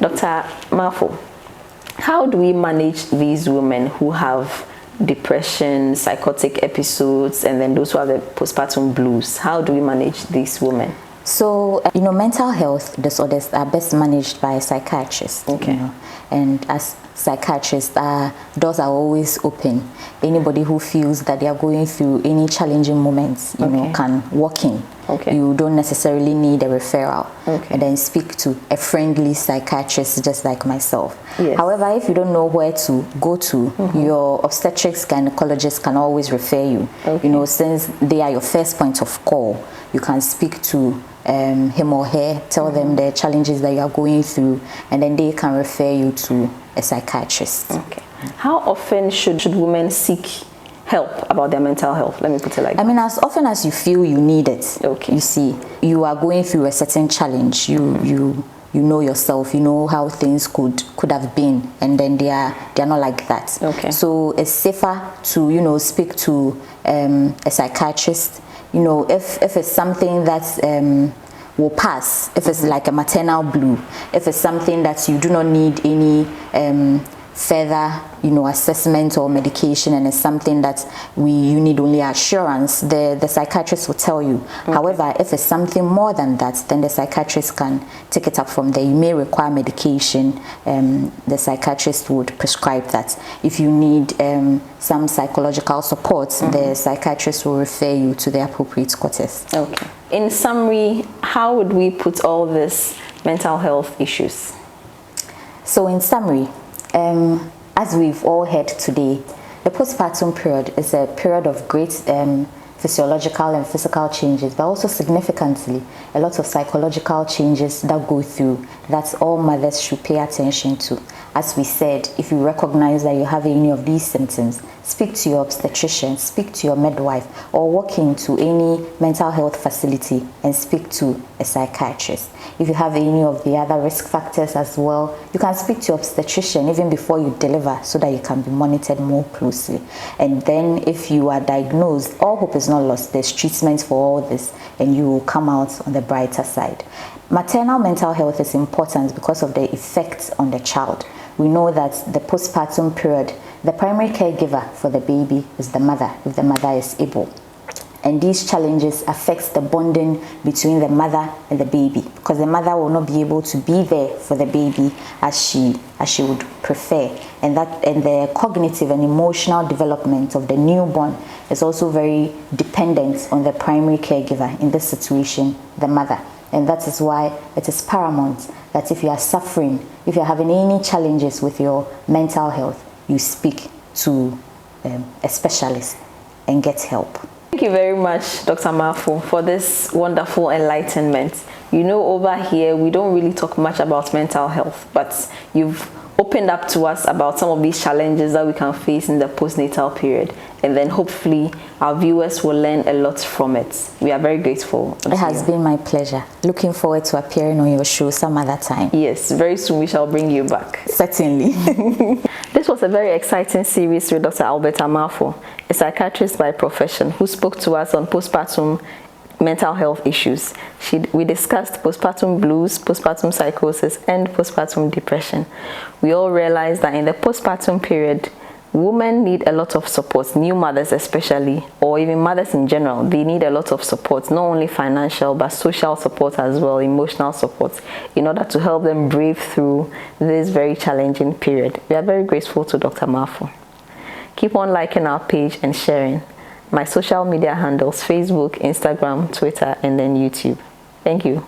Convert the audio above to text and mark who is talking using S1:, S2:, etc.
S1: Dr. Marfo, how do we manage these women who have depression, psychotic episodes, and then those who have the postpartum blues? How do we manage these women?
S2: So, mental health disorders are best managed by psychiatrists.
S1: Okay.
S2: And as psychiatrists, doors are always open. Anybody who feels that they are going through any challenging moments, can walk in.
S1: Okay.
S2: You don't necessarily need a referral.
S1: Okay.
S2: And then speak to a friendly psychiatrist just like myself.
S1: Yes.
S2: However, if you don't know where to go to, your obstetrics gynecologist can always refer you.
S1: Okay.
S2: Since they are your first point of call, you can speak to him or her, tell them the challenges that you are going through, and then they can refer you to a psychiatrist.
S1: Okay. How often should women seek help about their mental health? Let me put it like that.
S2: As often as you feel you need it.
S1: Okay.
S2: You see, you are going through a certain challenge. You know yourself. You know how things could have been, and then they are not like that.
S1: Okay.
S2: So it's safer to speak to a psychiatrist. If it's something that will pass, if it's like a maternal blue, if it's something that you do not need any further assessment or medication, and it's something that you need only assurance, the psychiatrist will tell you. Okay. However, if it's something more than that, then the psychiatrist can take it up from there. You may require medication. The psychiatrist would prescribe that. If you need some psychological support, the psychiatrist will refer you to the appropriate quarters.
S1: Okay. In summary, how would we put all these mental health issues?
S2: So in summary, as we've all heard today, the postpartum period is a period of great physiological and physical changes, but also significantly a lot of psychological changes that go through that all mothers should pay attention to. As we said, if you recognize that you have any of these symptoms, speak to your obstetrician, speak to your midwife, or walk into any mental health facility and speak to a psychiatrist. If you have any of the other risk factors as well, you can speak to your obstetrician even before you deliver so that you can be monitored more closely. And then if you are diagnosed, all hope is not lost. There's treatment for all this, and you will come out on the brighter side. Maternal mental health is important because of the effects on the child. We know that the postpartum period, the primary caregiver for the baby is the mother, if the mother is able. And these challenges affect the bonding between the mother and the baby, because the mother will not be able to be there for the baby as she would prefer. And the cognitive and emotional development of the newborn is also very dependent on the primary caregiver, in this situation, the mother. And that is why it is paramount that if you are suffering, if you're having any challenges with your mental health, you speak to a specialist and get help.
S1: Thank you very much, Dr. Marfo, for this wonderful enlightenment. Over here, we don't really talk much about mental health, but you've opened up to us about some of these challenges that we can face in the postnatal period, and then hopefully our viewers will learn a lot from it. We are very grateful.
S2: It has been my pleasure. Looking forward to appearing on your show some other time.
S1: Yes, very soon we shall bring you back.
S2: Certainly.
S1: This was a very exciting series with Dr. Alberta Marfo, a psychiatrist by profession, who spoke to us on postpartum mental health issues. We discussed postpartum blues, postpartum psychosis, and postpartum depression. We all realized that in the postpartum period, women need a lot of support, new mothers especially, or even mothers in general. They need a lot of support, not only financial, but social support as well, emotional support, in order to help them brave through this very challenging period. We are very grateful to Dr. Marfo. Keep on liking our page and sharing. My social media handles: Facebook, Instagram, Twitter, and then YouTube. Thank you.